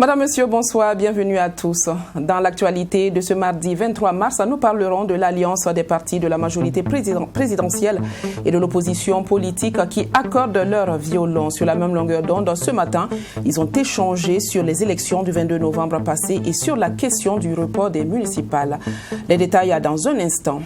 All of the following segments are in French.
Madame, Monsieur, bonsoir, bienvenue à tous. Dans l'actualité de ce mardi 23 mars, nous parlerons de l'alliance des partis de la majorité présidentielle et de l'opposition politique qui accordent leur violon sur la même longueur d'onde. Ce matin, ils ont échangé sur les élections du 22 novembre passé et sur la question du report des municipales. Les détails dans un instant.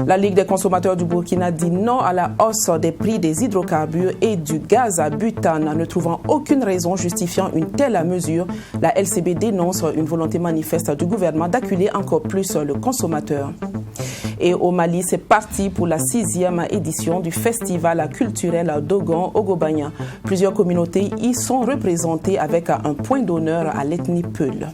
La Ligue des consommateurs du Burkina dit non à la hausse des prix des hydrocarbures et du gaz à butane. Ne trouvant aucune raison justifiant une telle mesure, la LCB dénonce une volonté manifeste du gouvernement d'acculer encore plus le consommateur. Et au Mali, c'est parti pour la 6e édition du festival culturel Dogon Ogobanya. Plusieurs communautés y sont représentées avec un point d'honneur à l'ethnie Peul.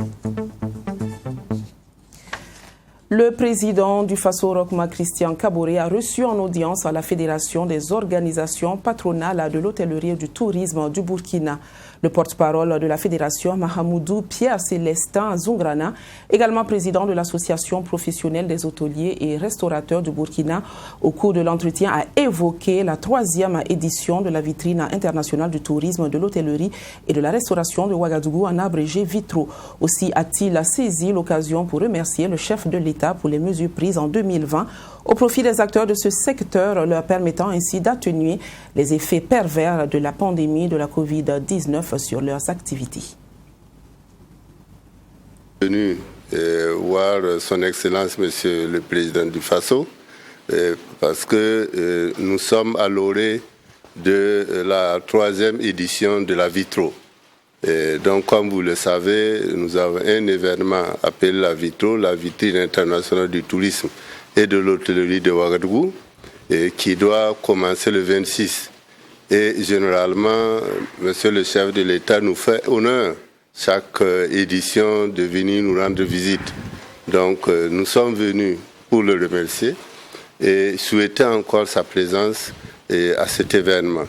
Le président du Faso Rochma, Christian Kaboré, a reçu en audience à la Fédération des organisations patronales de l'hôtellerie et du tourisme du Burkina. Le porte-parole de la Fédération, Mahamoudou Pierre-Célestin Zungrana, également président de l'Association professionnelle des hôteliers et restaurateurs du Burkina, au cours de l'entretien a évoqué la 3e édition de la vitrine internationale du tourisme, de l'hôtellerie et de la restauration de Ouagadougou, en abrégé Vitro. Aussi a-t-il saisi l'occasion pour remercier le chef de l'État pour les mesures prises en 2020 au profit des acteurs de ce secteur, leur permettant ainsi d'atténuer les effets pervers de la pandémie de la Covid-19 sur leurs activités. Venu voir son Excellence, Monsieur le Président du Faso, parce que nous sommes à l'orée de la 3e édition de la Vitro. Donc, comme vous le savez, nous avons un événement appelé la Vitro, la vitrine internationale du tourisme et de l'hôtellerie de Ouagadougou, qui doit commencer le 26. Et généralement, Monsieur le chef de l'État nous fait honneur chaque édition de venir nous rendre visite. Donc, nous sommes venus pour le remercier et souhaiter encore sa présence à cet événement.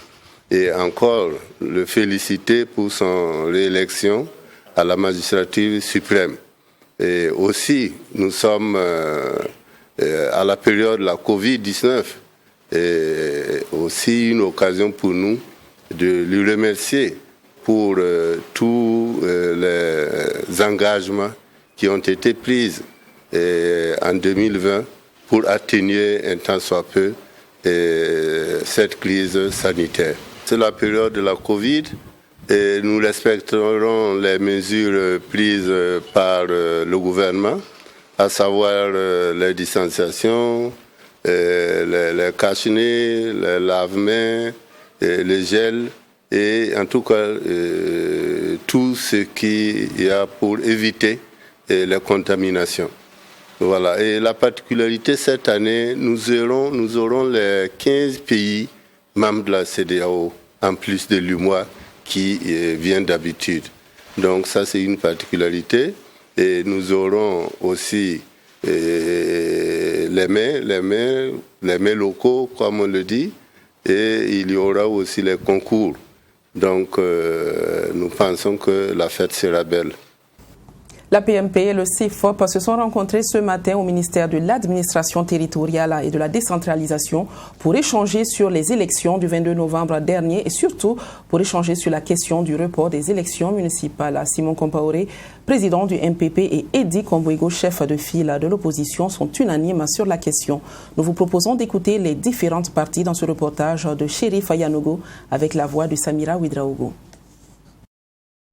Et encore le féliciter pour son réélection à la magistrature suprême. Et aussi, nous sommes à la période de la Covid-19, et aussi une occasion pour nous de lui remercier pour tous les engagements qui ont été pris en 2020 pour atténuer un tant soit peu cette crise sanitaire. C'est la période de la Covid et nous respecterons les mesures prises par le gouvernement, à savoir les distanciations, les cache-nez, les lave-mains, les gels et en tout cas tout ce qu'il y a pour éviter les contaminations. Voilà. Et la particularité cette année, nous aurons les 15 pays membres de la CEDEAO en plus de l'UMOA qui vient d'habitude. Donc ça c'est une particularité. Et nous aurons aussi les mets locaux, comme on le dit, et il y aura aussi les concours. Donc nous pensons que la fête sera belle. La PMP et le CFOP se sont rencontrés ce matin au ministère de l'Administration territoriale et de la décentralisation pour échanger sur les élections du 22 novembre dernier et surtout pour échanger sur la question du report des élections municipales. Simon Compaoré, président du MPP, et Eddy Kombouego, chef de file de l'opposition, sont unanimes sur la question. Nous vous proposons d'écouter les différentes parties dans ce reportage de Chérif Ayanogo avec la voix de Samira Ouidraogo.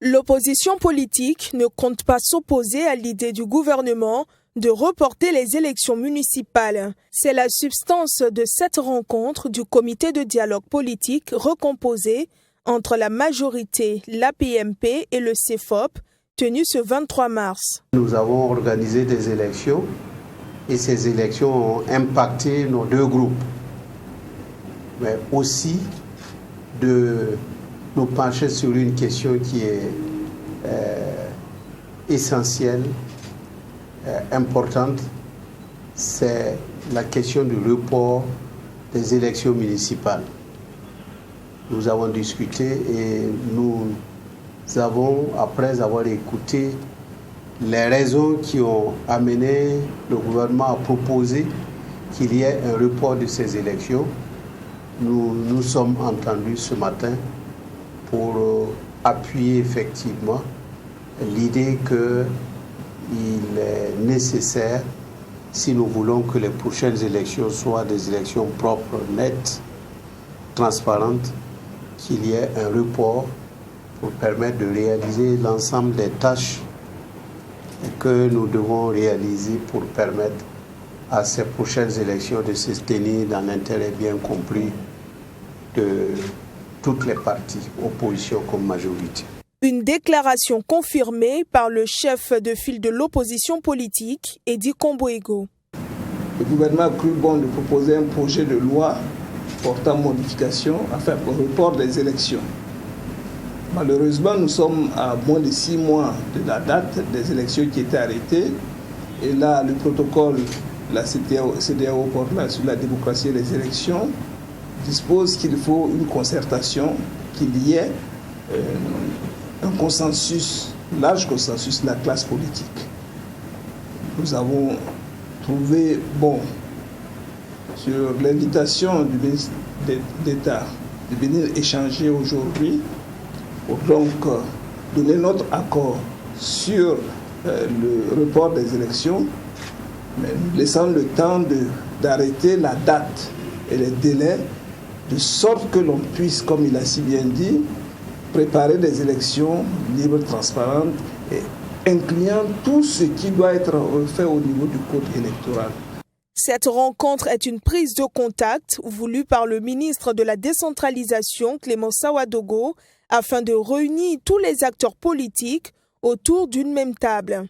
L'opposition politique ne compte pas s'opposer à l'idée du gouvernement de reporter les élections municipales. C'est la substance de cette rencontre du comité de dialogue politique recomposé entre la majorité, la PMP et le CFOP, tenue ce 23 mars. Nous avons organisé des élections et ces élections ont impacté nos deux groupes, mais aussi de nous pencher sur une question qui est essentielle, importante, c'est la question du report des élections municipales. Nous avons discuté et nous avons, après avoir écouté les raisons qui ont amené le gouvernement à proposer qu'il y ait un report de ces élections, nous sommes entendus ce matin pour appuyer effectivement l'idée qu'il est nécessaire, si nous voulons que les prochaines élections soient des élections propres, nettes, transparentes, qu'il y ait un report pour permettre de réaliser l'ensemble des tâches que nous devons réaliser pour permettre à ces prochaines élections de se tenir dans l'intérêt bien compris de toutes les parties, opposition comme majorité. Une déclaration confirmée par le chef de file de l'opposition politique, Edi Komboego. Le gouvernement a cru bon de proposer un projet de loi portant modification, enfin pour report des élections. Malheureusement, nous sommes à moins de 6 mois de la date des élections qui étaient arrêtées. Et là, le protocole, la CEDEAO sur la démocratie et les élections, dispose qu'il faut une concertation, qu'il y ait un consensus, large consensus de la classe politique. Nous avons trouvé bon, sur l'invitation du ministre d'État, de venir échanger aujourd'hui pour donc donner notre accord sur le report des élections, mais nous laissant le temps d'arrêter la date et les délais, de sorte que l'on puisse, comme il a si bien dit, préparer des élections libres, transparentes et incluant tout ce qui doit être fait au niveau du code électoral. Cette rencontre est une prise de contact voulue par le ministre de la Décentralisation, Clément Sawadogo, afin de réunir tous les acteurs politiques autour d'une même table.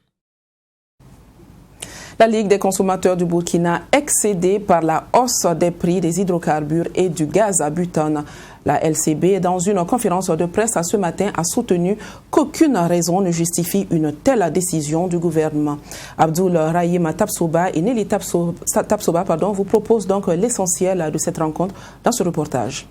La Ligue des consommateurs du Burkina, excédée par la hausse des prix des hydrocarbures et du gaz à butane. La LCB, dans une conférence de presse ce matin, a soutenu qu'aucune raison ne justifie une telle décision du gouvernement. Abdoul Rahim Tapsoba et Nelly Tapsoba vous proposent donc l'essentiel de cette rencontre dans ce reportage.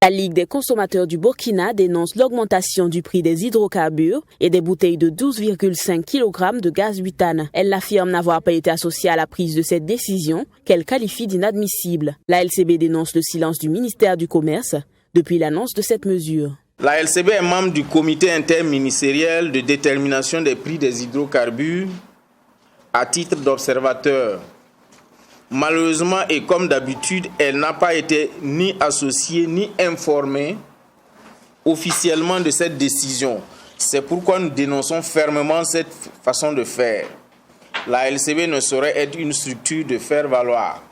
La Ligue des consommateurs du Burkina dénonce l'augmentation du prix des hydrocarbures et des bouteilles de 12,5 kg de gaz butane. Elle affirme n'avoir pas été associée à la prise de cette décision, qu'elle qualifie d'inadmissible. La LCB dénonce le silence du ministère du Commerce depuis l'annonce de cette mesure. La LCB est membre du comité interministériel de détermination des prix des hydrocarbures à titre d'observateur. Malheureusement et comme d'habitude, elle n'a pas été ni associée ni informée officiellement de cette décision. C'est pourquoi nous dénonçons fermement cette façon de faire. La LCB ne saurait être une structure de faire valoir.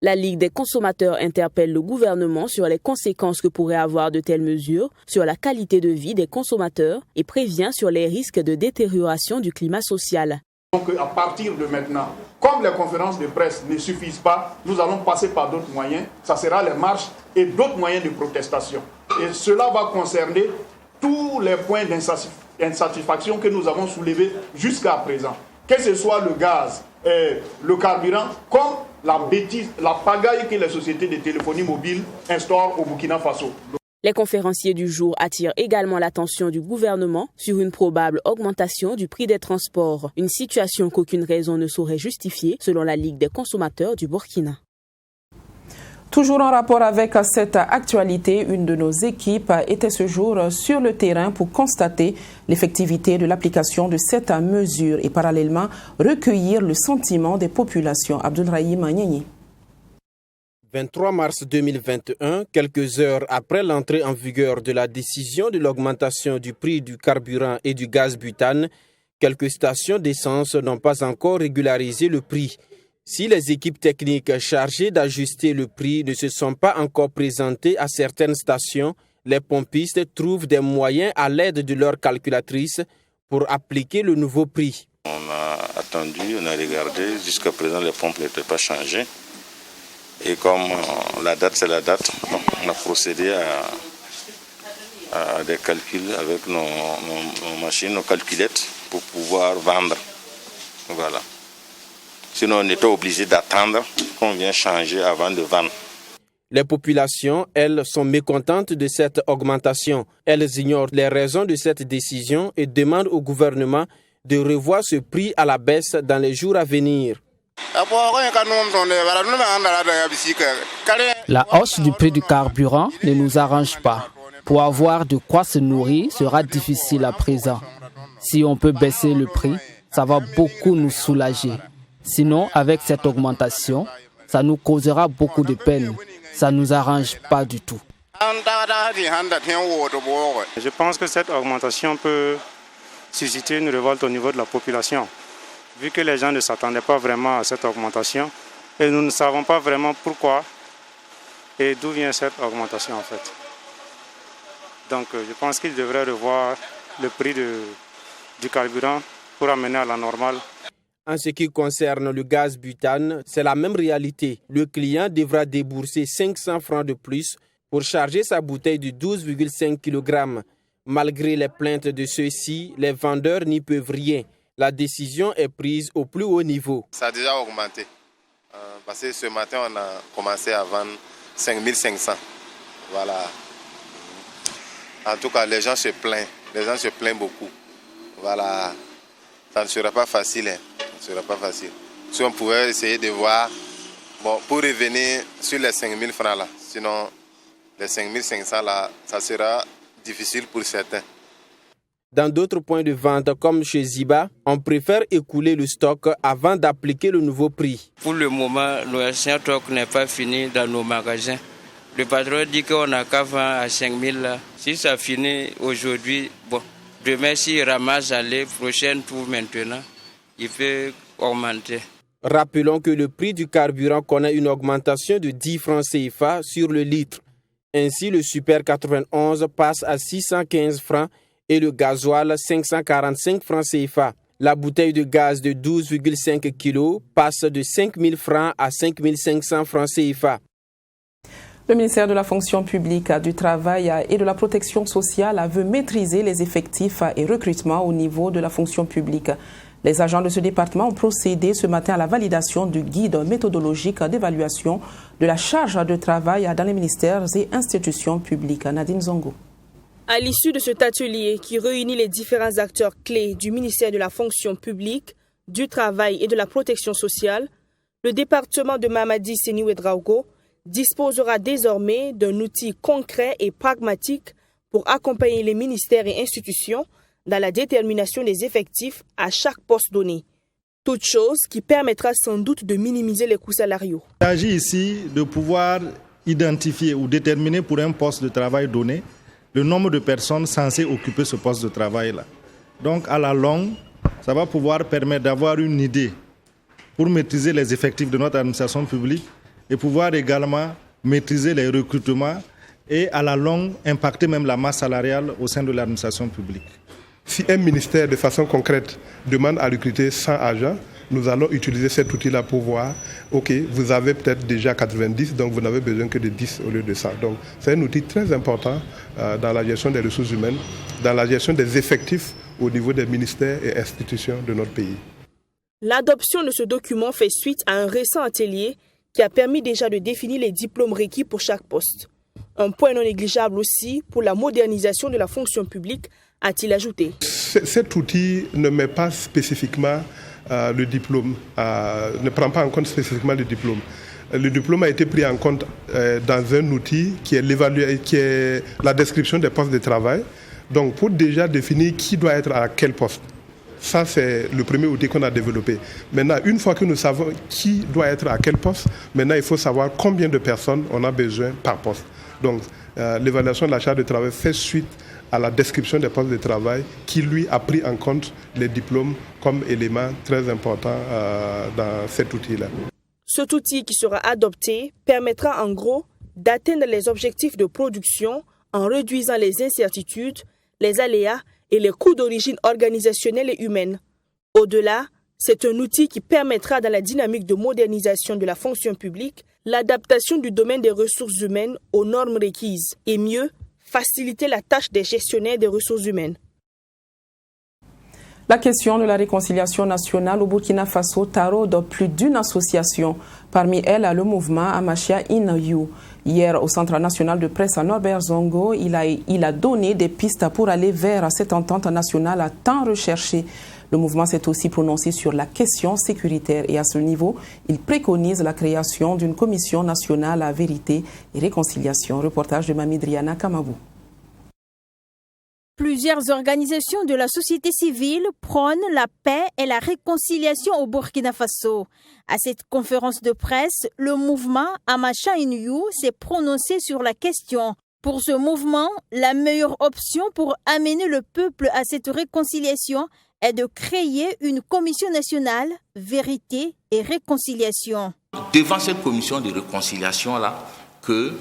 La Ligue des consommateurs interpelle le gouvernement sur les conséquences que pourraient avoir de telles mesures sur la qualité de vie des consommateurs et prévient sur les risques de détérioration du climat social. Donc à partir de maintenant, comme les conférences de presse ne suffisent pas, nous allons passer par d'autres moyens. Ça sera les marches et d'autres moyens de protestation. Et cela va concerner tous les points d'insatisfaction que nous avons soulevés jusqu'à présent. Que ce soit le gaz, le carburant, comme la bêtise, la pagaille que les sociétés de téléphonie mobile instaurent au Burkina Faso. Les conférenciers du jour attirent également l'attention du gouvernement sur une probable augmentation du prix des transports, une situation qu'aucune raison ne saurait justifier selon la Ligue des consommateurs du Burkina. Toujours en rapport avec cette actualité, une de nos équipes était ce jour sur le terrain pour constater l'effectivité de l'application de cette mesure et parallèlement recueillir le sentiment des populations. Abdoul Rahim Niani. 23 mars 2021, quelques heures après l'entrée en vigueur de la décision de l'augmentation du prix du carburant et du gaz butane, quelques stations d'essence n'ont pas encore régularisé le prix. Si les équipes techniques chargées d'ajuster le prix ne se sont pas encore présentées à certaines stations, les pompistes trouvent des moyens à l'aide de leurs calculatrices pour appliquer le nouveau prix. On a attendu, on a regardé, jusqu'à présent les pompes n'étaient pas changées. Et comme la date c'est la date, on a procédé à des calculs avec nos machines, nos calculettes pour pouvoir vendre. Voilà. Sinon on était obligé d'attendre qu'on vienne changer avant de vendre. Les populations, elles, sont mécontentes de cette augmentation. Elles ignorent les raisons de cette décision et demandent au gouvernement de revoir ce prix à la baisse dans les jours à venir. La hausse du prix du carburant ne nous arrange pas. Pour avoir de quoi se nourrir sera difficile à présent. Si on peut baisser le prix, ça va beaucoup nous soulager. Sinon, avec cette augmentation, ça nous causera beaucoup de peine. Ça ne nous arrange pas du tout. Je pense que cette augmentation peut susciter une révolte au niveau de la population. Vu que les gens ne s'attendaient pas vraiment à cette augmentation et nous ne savons pas vraiment pourquoi et d'où vient cette augmentation en fait. Donc je pense qu'ils devraient revoir le prix du carburant pour amener à la normale. En ce qui concerne le gaz butane, c'est la même réalité. Le client devra débourser 500 francs de plus pour charger sa bouteille de 12,5 kg. Malgré les plaintes de ceux-ci, les vendeurs n'y peuvent rien. La décision est prise au plus haut niveau. Ça a déjà augmenté. Parce que ce matin, on a commencé à vendre 5500. Voilà. En tout cas, les gens se plaignent. Les gens se plaignent beaucoup. Voilà. Ça ne sera pas facile. Ce ne sera pas facile. Si on pouvait essayer de voir, bon, pour revenir sur les 5000 francs là, sinon les 5500 là, ça sera difficile pour certains. Dans d'autres points de vente comme chez Ziba, on préfère écouler le stock avant d'appliquer le nouveau prix. Pour le moment, le stock n'est pas fini dans nos magasins. Le patron dit qu'on n'a qu'à vendre à 5000 là. Si ça finit aujourd'hui, bon, demain s'il ramasse l'année prochaine pour maintenant, il peut augmenter. Rappelons que le prix du carburant connaît une augmentation de 10 francs CFA sur le litre. Ainsi, le Super 91 passe à 615 francs et le gasoil 545 francs CFA. La bouteille de gaz de 12,5 kg passe de 5 000 francs à 5 500 francs CFA. Le ministère de la Fonction publique, du Travail et de la Protection sociale veut maîtriser les effectifs et recrutements au niveau de la fonction publique. Les agents de ce département ont procédé ce matin à la validation du guide méthodologique d'évaluation de la charge de travail dans les ministères et institutions publiques. Nadine Zongo. À l'issue de cet atelier qui réunit les différents acteurs clés du ministère de la Fonction publique, du Travail et de la Protection sociale, le département de Mamadi Séni-Ouedraogo disposera désormais d'un outil concret et pragmatique pour accompagner les ministères et institutions dans la détermination des effectifs à chaque poste donné. Toute chose qui permettra sans doute de minimiser les coûts salariaux. Il s'agit ici de pouvoir identifier ou déterminer pour un poste de travail donné le nombre de personnes censées occuper ce poste de travail-là. Donc à la longue, ça va pouvoir permettre d'avoir une idée pour maîtriser les effectifs de notre administration publique et pouvoir également maîtriser les recrutements et à la longue impacter même la masse salariale au sein de l'administration publique. Si un ministère de façon concrète demande à recruter 100 agents, nous allons utiliser cet outil-là pour voir, ok, vous avez peut-être déjà 90, donc vous n'avez besoin que de 10 au lieu de 100. Donc c'est un outil très important dans la gestion des ressources humaines, dans la gestion des effectifs au niveau des ministères et institutions de notre pays. L'adoption de ce document fait suite à un récent atelier qui a permis déjà de définir les diplômes requis pour chaque poste. Un point non négligeable aussi pour la modernisation de la fonction publique, a-t-il ajouté. Cet outil ne met pas spécifiquement le diplôme, ne prend pas en compte spécifiquement le diplôme. Le diplôme a été pris en compte dans un outil qui est la description des postes de travail. Donc pour déjà définir qui doit être à quel poste. Ça, c'est le premier outil qu'on a développé. Maintenant, une fois que nous savons qui doit être à quel poste, maintenant, il faut savoir combien de personnes on a besoin par poste. Donc, l'évaluation de la charge de travail fait suite à la description des postes de travail qui, lui, a pris en compte les diplômes comme élément très important dans cet outil-là. Cet outil qui sera adopté permettra en gros d'atteindre les objectifs de production en réduisant les incertitudes, les aléas et les coûts d'origine organisationnelle et humaine. Au-delà, c'est un outil qui permettra dans la dynamique de modernisation de la fonction publique l'adaptation du domaine des ressources humaines aux normes requises et mieux, faciliter la tâche des gestionnaires des ressources humaines. La question de la réconciliation nationale au Burkina Faso taraude plus d'une association. Parmi elles, le mouvement Amachia In You. Hier, au Centre national de presse à Norbert Zongo, il a donné des pistes pour aller vers cette entente nationale tant recherchée. Le mouvement s'est aussi prononcé sur la question sécuritaire et à ce niveau, il préconise la création d'une commission nationale à vérité et réconciliation. Reportage de Mamidriana Kamabou. Plusieurs organisations de la société civile prônent la paix et la réconciliation au Burkina Faso. À cette conférence de presse, le mouvement Amachia In You s'est prononcé sur la question. Pour ce mouvement, la meilleure option pour amener le peuple à cette réconciliation est de créer une commission nationale, vérité et réconciliation. Devant cette commission de réconciliation-là, que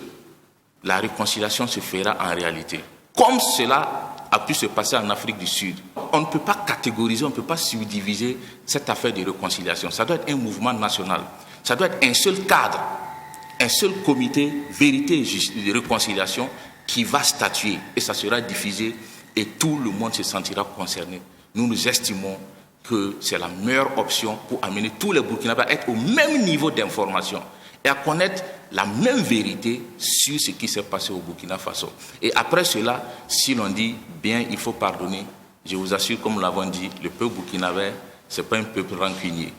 la réconciliation se fera en réalité. Comme cela a pu se passer en Afrique du Sud. On ne peut pas catégoriser, on ne peut pas subdiviser cette affaire de réconciliation. Ça doit être un mouvement national. Ça doit être un seul cadre, un seul comité vérité et de réconciliation qui va statuer et ça sera diffusé et tout le monde se sentira concerné. Nous estimons que c'est la meilleure option pour amener tous les Burkinabés à être au même niveau d'information et à connaître la même vérité sur ce qui s'est passé au Burkina Faso. Et après cela, si l'on dit bien, il faut pardonner, je vous assure, comme nous l'avons dit, le peuple burkinabé, ce n'est pas un peuple rancunier.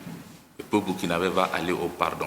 Le peuple burkinabé va aller au pardon.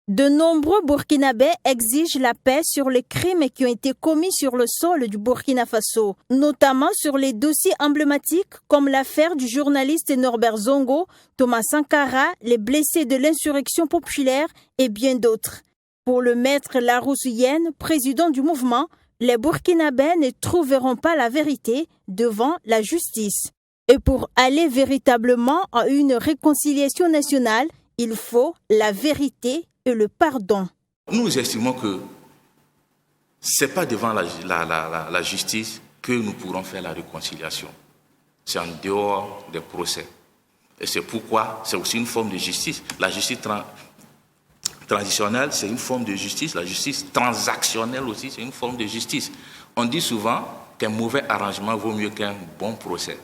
De nombreux Burkinabés exigent la paix sur les crimes qui ont été commis sur le sol du Burkina Faso, notamment sur les dossiers emblématiques comme l'affaire du journaliste Norbert Zongo, Thomas Sankara, les blessés de l'insurrection populaire et bien d'autres. Pour le maître Larousse Yen, président du mouvement, les Burkinabés ne trouveront pas la vérité devant la justice. Et pour aller véritablement à une réconciliation nationale, il faut la vérité et le pardon. Nous estimons que ce n'est pas devant la justice que nous pourrons faire la réconciliation. C'est en dehors des procès. Et c'est pourquoi c'est aussi une forme de justice. La justice transitionnelle, c'est une forme de justice. La justice transactionnelle aussi, c'est une forme de justice. On dit souvent qu'un mauvais arrangement vaut mieux qu'un bon procès.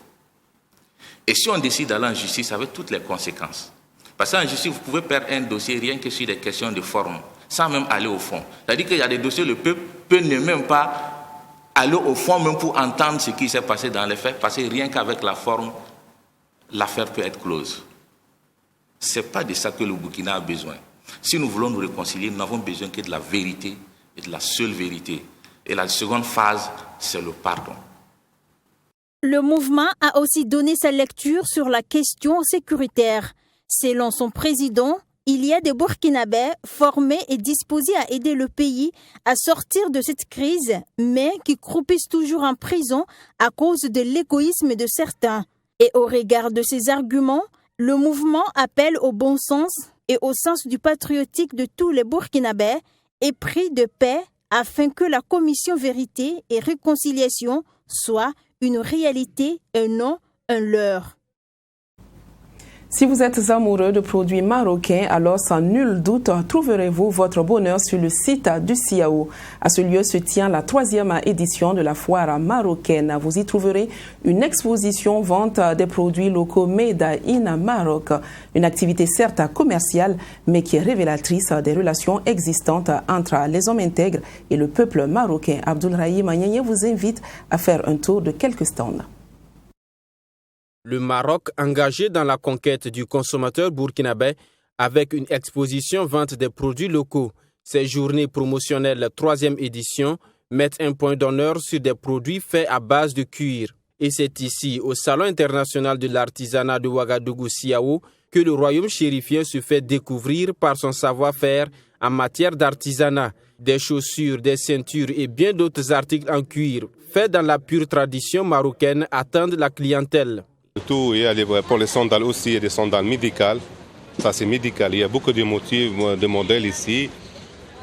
Et si on décide d'aller en justice avec toutes les conséquences, parce qu'en justice, vous pouvez perdre un dossier rien que sur des questions de forme, sans même aller au fond. C'est-à-dire qu'il y a des dossiers, le peuple peut ne même pas aller au fond, même pour entendre ce qui s'est passé dans les faits, parce que rien qu'avec la forme, l'affaire peut être close. Ce n'est pas de ça que le Burkina a besoin. Si nous voulons nous réconcilier, nous n'avons besoin que de la vérité et de la seule vérité. Et la seconde phase, c'est le pardon. Le mouvement a aussi donné sa lecture sur la question sécuritaire. Selon son président, il y a des Burkinabés formés et disposés à aider le pays à sortir de cette crise, mais qui croupissent toujours en prison à cause de l'égoïsme de certains. Et au regard de ces arguments, le mouvement appelle au bon sens et au sens du patriotique de tous les Burkinabés épris de paix afin que la commission vérité et réconciliation soit une réalité et non un leurre. Si vous êtes amoureux de produits marocains, alors sans nul doute trouverez-vous votre bonheur sur le site du CIAO. À ce lieu se tient la 3e édition de la foire marocaine. Vous y trouverez une exposition vente des produits locaux made in Maroc. Une activité certes commerciale, mais qui est révélatrice des relations existantes entre les hommes intègres et le peuple marocain. Abdoulrahim Agnagné vous invite à faire un tour de quelques stands. Le Maroc engagé dans la conquête du consommateur burkinabé avec une exposition vente des produits locaux. Ces journées promotionnelles 3e édition mettent un point d'honneur sur des produits faits à base de cuir. Et c'est ici, au Salon international de l'artisanat de Ouagadougou CIAO, que le royaume chérifien se fait découvrir par son savoir-faire en matière d'artisanat. Des chaussures, des ceintures et bien d'autres articles en cuir faits dans la pure tradition marocaine attendent la clientèle. Tout, pour les sandales aussi, il y a des sandales médicales. Ça, c'est médical. Il y a beaucoup de motifs, de modèles ici,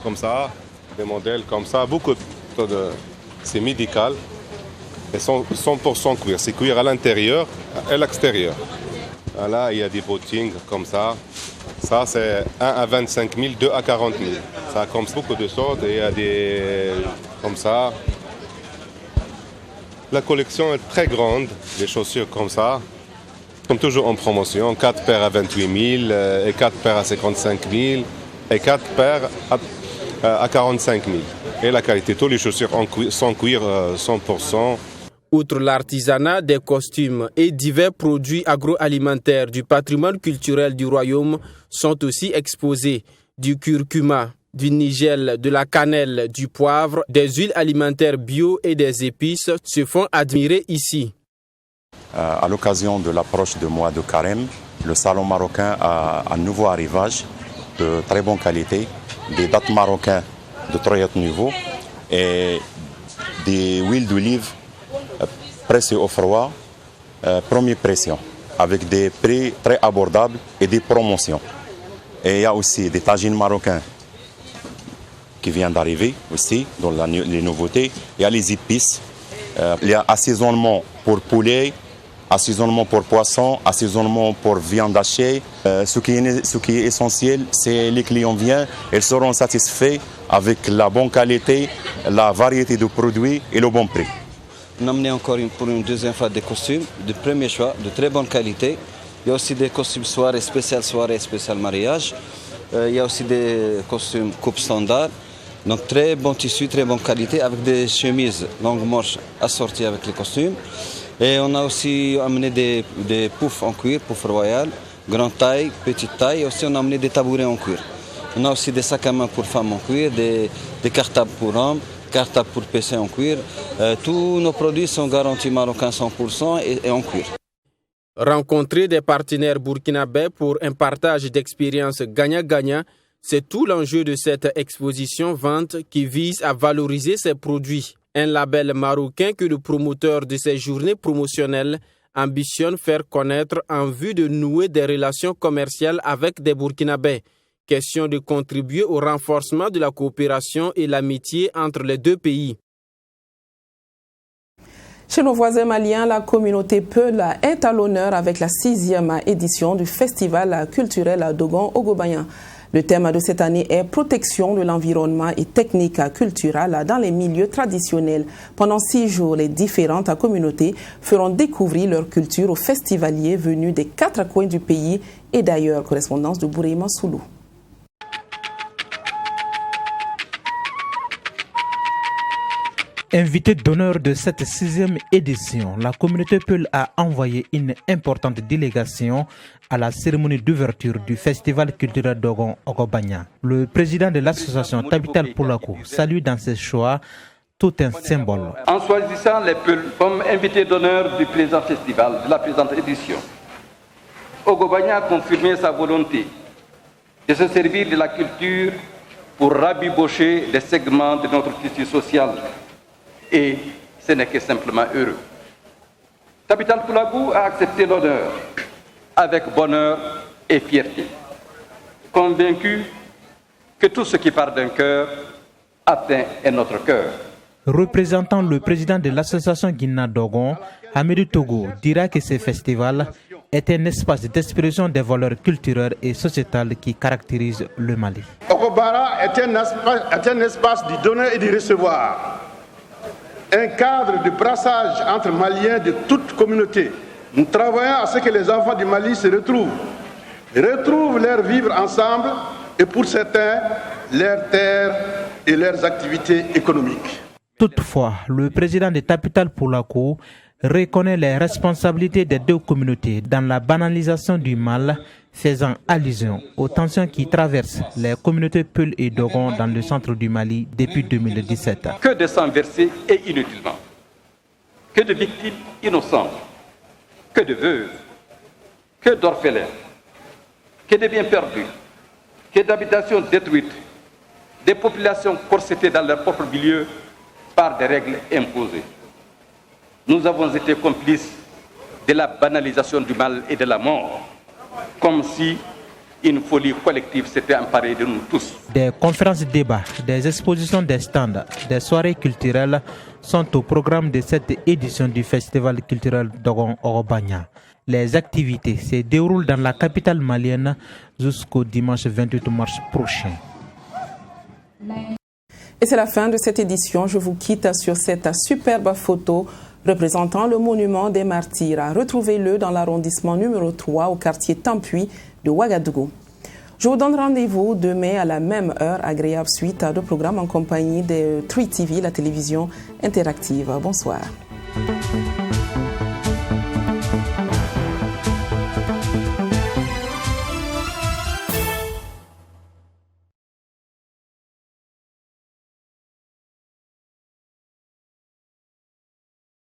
comme ça, des modèles comme ça. Beaucoup de. C'est médical. Et 100% cuir. C'est cuir à l'intérieur et à l'extérieur. Là, il y a des bottines comme ça. Ça, c'est 1 à 25 000, 2 à 40 000. Ça comme beaucoup de sortes. Et il y a des. Comme ça. La collection est très grande, des chaussures comme ça. Comme toujours en promotion, 4 paires à 28 000, et 4 paires à 55 000, et 4 paires à 45 000. Et la qualité, tous les chaussures sans cuir 100%. Outre l'artisanat des costumes et divers produits agroalimentaires du patrimoine culturel du royaume sont aussi exposés. Du curcuma, du nigel, de la cannelle, du poivre, des huiles alimentaires bio et des épices se font admirer ici. À l'occasion de l'approche du mois de Carême, le salon marocain a un nouveau arrivage de très bonne qualité, des dattes marocains de très haut niveau et des huiles d'olive pressées au froid, première pression, avec des prix très abordables et des promotions. Et il y a aussi des tagines marocains qui viennent d'arriver aussi, dans les nouveautés. Il y a les épices, il y a assaisonnement pour poulet, assaisonnement pour poisson, assaisonnement pour viande hachée. Ce qui est essentiel, c'est les clients viennent, ils seront satisfaits avec la bonne qualité, la variété de produits et le bon prix. On a amené encore pour une deuxième fois des costumes de premier choix, de très bonne qualité. Il y a aussi des costumes soirée spécial mariage. Il y a aussi des costumes coupe standard. Donc très bon tissu, très bonne qualité, avec des chemises longues manches assorties avec les costumes. Et on a aussi amené des poufs en cuir, poufs royal, grande taille, petite taille. Et aussi on a amené des tabourets en cuir. On a aussi des sacs à main pour femmes en cuir, des cartables pour hommes, cartables pour PC en cuir. Tous nos produits sont garantis marocains 100% et en cuir. Rencontrer des partenaires burkinabés pour un partage d'expériences gagnant-gagnant, c'est tout l'enjeu de cette exposition-vente qui vise à valoriser ces produits. Un label marocain que le promoteur de ces journées promotionnelles ambitionne faire connaître en vue de nouer des relations commerciales avec des Burkinabés. Question de contribuer au renforcement de la coopération et l'amitié entre les deux pays. Chez nos voisins maliens, la communauté Peul est à l'honneur avec la 6e édition du festival culturel Dogon-Ogobayan. Le thème de cette année est protection de l'environnement et techniques culturelles dans les milieux traditionnels. Pendant 6 jours, les différentes communautés feront découvrir leur culture aux festivaliers venus des 4 coins du pays et d'ailleurs. Correspondance de Bourema Soulou. Invité d'honneur de cette 6e édition, la communauté Peul a envoyé une importante délégation à la cérémonie d'ouverture du festival culturel Dogon-Ogobayan. Le président de l'association Tabital Poulakou salue dans ses choix tout un symbole. En choisissant les Peul comme invité d'honneur du présent festival, de la présente édition, Ogobayan a confirmé sa volonté de se servir de la culture pour rabibocher des segments de notre tissu social. Et ce n'est que simplement heureux. Tabital Poulakou a accepté l'honneur avec bonheur et fierté, convaincu que tout ce qui part d'un cœur atteint un autre cœur. Représentant le président de l'association Guinna Dogon, Hamidou Togo, dira que ce festival est un espace d'expression des valeurs culturelles et sociétales qui caractérisent le Mali. Okobara est un espace du donner et du recevoir. Un cadre de brassage entre Maliens de toute communauté. Nous travaillons à ce que les enfants du Mali se retrouvent leur vivre ensemble et pour certains, leurs terres et leurs activités économiques. Toutefois, le président de Tabital Poulakou reconnaît les responsabilités des deux communautés dans la banalisation du mal, faisant allusion aux tensions qui traversent les communautés Peul et Dogon dans le centre du Mali depuis 2017. Que de sang versé et inutilement, que de victimes innocentes, que de veuves, que d'orphelins, que de biens perdus, que d'habitations détruites, des populations corsetées dans leur propre milieu par des règles imposées. Nous avons été complices de la banalisation du mal et de la mort, comme si une folie collective s'était emparée de nous tous. Des conférences débats, des expositions, des stands, des soirées culturelles sont au programme de cette édition du festival culturel Dogon-Ogobayan. Les activités se déroulent dans la capitale malienne jusqu'au dimanche 28 mars prochain. Et c'est la fin de cette édition. Je vous quitte sur cette superbe photo représentant le monument des martyrs. Retrouvez-le dans l'arrondissement numéro 3 au quartier Tampuy de Ouagadougou. Je vous donne rendez-vous demain à la même heure. Agréable suite de programme en compagnie de 3TV, la télévision interactive. Bonsoir.